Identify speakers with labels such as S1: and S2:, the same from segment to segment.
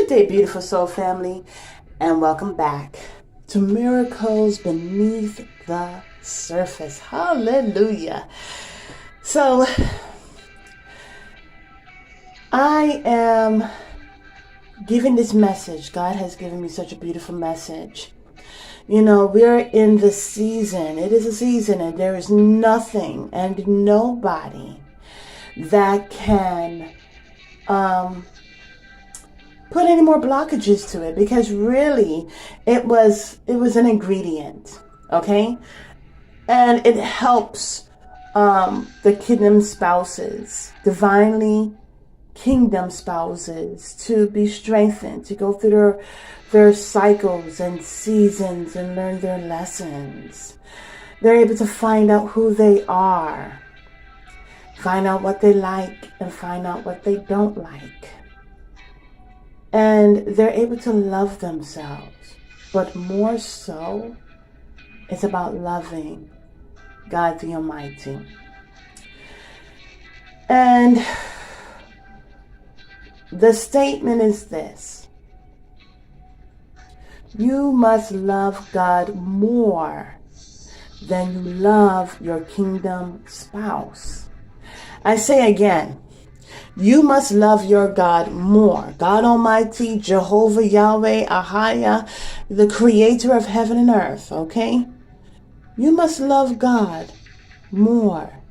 S1: Good day, beautiful soul family, and welcome back to Miracles Beneath the Surface. Hallelujah. So, I am giving this message. God has given me such a beautiful message. You know, we're in the season. It is a season, and there is nothing and nobody that can put any more blockages to it, because really it was an ingredient, okay? And it helps the kingdom spouses, divinely kingdom spouses, to be strengthened, to go through their cycles and seasons and learn their lessons. They're able to find out who they are, find out what they like, and find out what they don't like. And they're able to love themselves. But more so, it's about loving God the Almighty. And the statement is this: you must love God more than you love your kingdom spouse. I say again, you must love your God more. God Almighty, Jehovah, Yahweh, Ahaya, the creator of heaven and earth, okay? You must love God more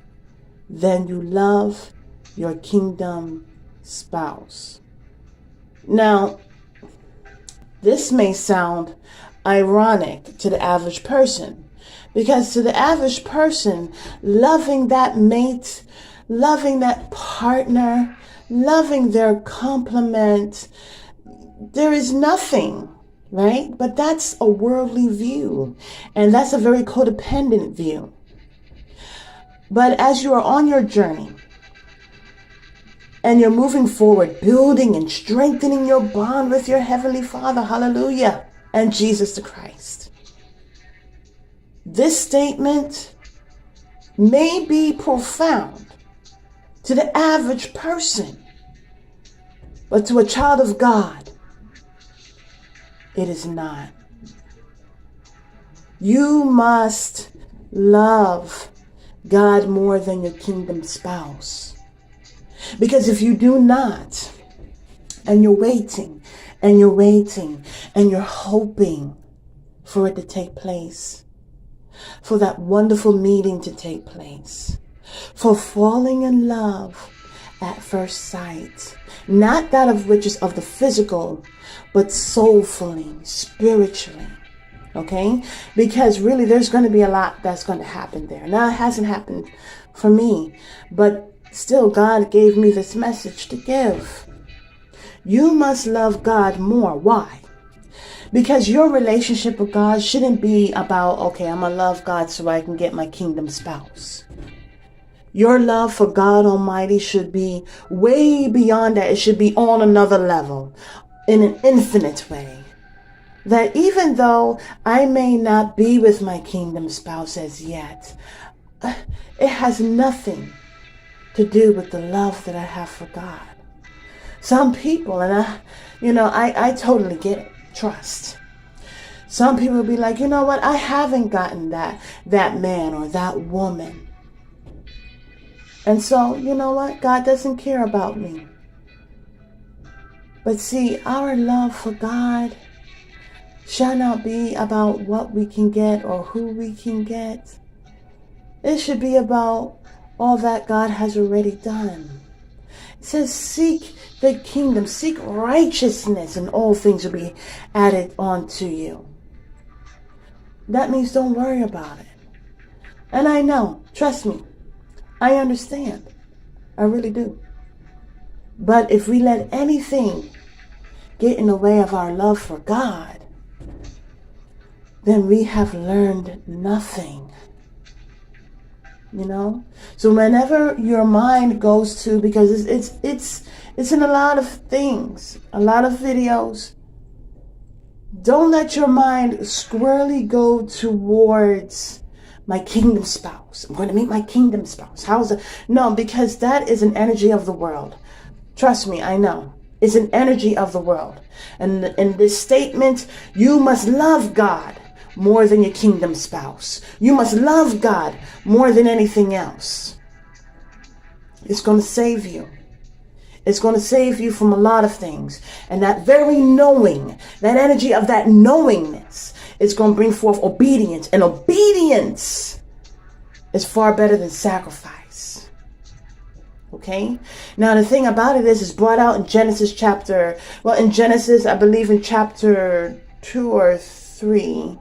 S1: than you love your kingdom spouse. Now, this may sound ironic to the average person, because to the average person, loving that mate, loving that partner, loving their complement, there is nothing, right? But that's a worldly view, and that's a very codependent view. But as you are on your journey and you're moving forward, building and strengthening your bond with your Heavenly Father, hallelujah, and Jesus the Christ, this statement may be profound to the average person, but to a child of God, it is not. You must love God more than your kingdom spouse. Because if you do not, and you're waiting, and you're waiting, and you're hoping for it to take place, for that wonderful meeting to take place, for falling in love at first sight, not that of which is of the physical, but soulfully, spiritually, okay? Because really there's going to be a lot that's going to happen there. Now, it hasn't happened for me, but still God gave me this message to give. You must love God more. Why? Because your relationship with God shouldn't be about, okay, I'm going to love God so I can get my kingdom spouse. Your love for God Almighty should be way beyond that. It should be on another level, in an infinite way. That even though I may not be with my kingdom spouse as yet, it has nothing to do with the love that I have for God. Some people, and I totally get it, trust. Some people will be like, you know what, I haven't gotten that man or that woman. And so, you know what? God doesn't care about me. But see, our love for God shall not be about what we can get or who we can get. It should be about all that God has already done. It says, seek the kingdom, seek righteousness, and all things will be added onto you. That means don't worry about it. And I know, trust me, I understand. I really do. But if we let anything get in the way of our love for God, then we have learned nothing. You know? So whenever your mind goes to, because it's in a lot of things, a lot of videos, don't let your mind squarely go towards my kingdom spouse. I'm going to meet my kingdom spouse. How's it? No, because that is an energy of the world. Trust me, I know. It's an energy of the world. And in this statement, you must love God more than your kingdom spouse. You must love God more than anything else. It's going to save you. It's going to save you from a lot of things. And that very knowing, that energy of that knowingness, is going to bring forth obedience. And obedience is far better than sacrifice. Okay? Now, the thing about it is, it's brought out in Genesis chapter, well, in Genesis, I believe in chapter 2 or 3.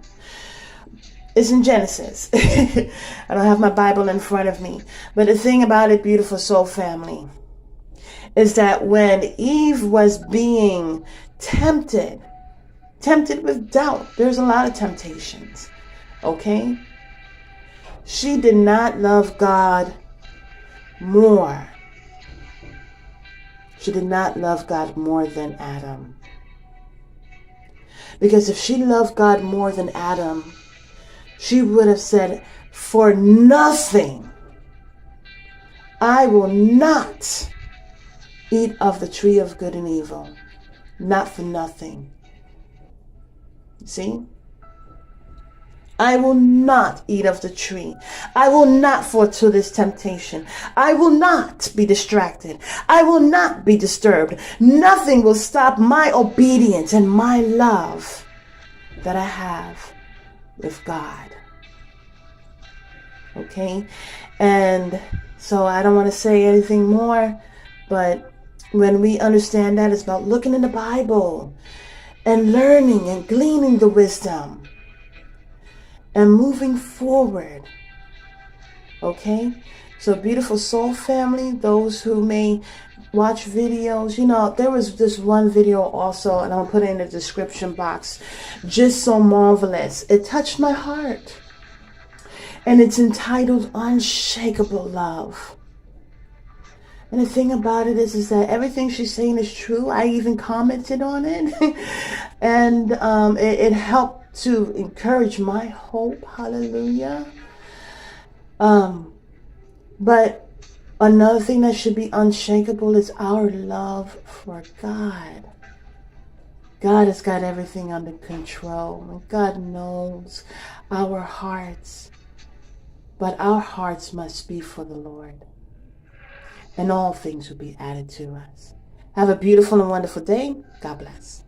S1: It's in Genesis. I don't have my Bible in front of me. But the thing about it, beautiful soul family, is that when Eve was being tempted with doubt, there's a lot of temptations, okay? She did not love God more. She did not love God more than Adam. Because if she loved God more than Adam, she would have said, for nothing, I will not eat of the tree of good and evil. Not for nothing. See? I will not eat of the tree. I will not fall to this temptation. I will not be distracted. I will not be disturbed. Nothing will stop my obedience and my love that I have with God. Okay? And so I don't want to say anything more, but when we understand that, it's about looking in the Bible and learning and gleaning the wisdom and moving forward. Okay? So beautiful soul family, those who may watch videos, you know, there was this one video also, and I'll put it in the description box, just so marvelous. It touched my heart. And it's entitled Unshakable Love. And the thing about it is that everything she's saying is true. I even commented on it. And it helped to encourage my hope. Hallelujah. But another thing that should be unshakable is our love for God. God has got everything under control. And God knows our hearts. But our hearts must be for the Lord. And all things will be added to us. Have a beautiful and wonderful day. God bless.